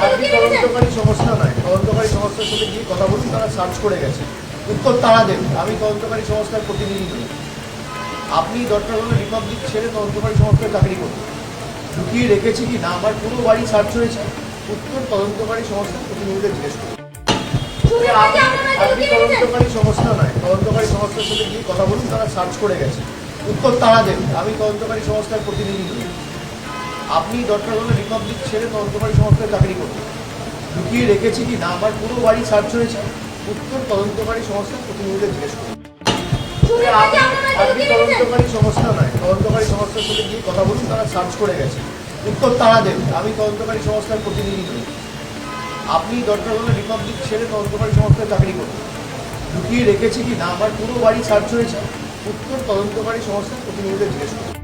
আপনি তদন্তকারী সংস্থা নয়, তদন্তকারী সংস্থার সাথে গিয়ে কথা বলুন, তারা সার্চ করে গেছে, উত্তর তারা দেবেন। আমি তদন্তকারী সংস্থার প্রতিনিধি নই। আপনি দরকার হলে রিপাবলিক ছেড়ে তদন্তকারী সংস্থায় চাকরি করুন। লুকিয়ে রেখেছি কি না আমার পুরো বাড়ি সার্চ হয়েছে, উত্তর তদন্তকারী সংস্থার প্রতিনিধিদের জিজ্ঞেস করুন। আপনি তদন্তকারী সংস্থা নয়, তদন্তকারী সংস্থার সাথে গিয়ে কথা বলুন, তারা সার্চ করে গেছে, উত্তর তারা দেবেন। আমি তদন্তকারী সংস্থার প্রতিনিধি নই। আপনি দরকার হলে রিপাবলিক ছেড়ে তদন্তকারী সংস্থায় চাকরি করুন। লুকিয়ে রেখেছি কি না আমার পুরো বাড়ি সার্চ হয়েছে, উত্তর তদন্তকারী সংস্থার প্রতিনিধিদের জিজ্ঞেস করুন। আপনি তদন্তকারী সংস্থা নয়, তদন্তকারী সংস্থার সাথে গিয়ে কথা বলুন, তারা সার্চ করে গেছে, উত্তর তারা দেবেন। আমি তদন্তকারী সংস্থার প্রতিনিধি নই। আপনি দরকার হলে রিপাবলিক ছেড়ে তদন্তকারী সংস্থায় চাকরি করুন। লুকিয়ে রেখেছি কি না আমার পুরো বাড়ি সার্চ হয়েছে, উত্তর তদন্তকারী সংস্থার প্রতিনিধিদের জিজ্ঞেস করুন।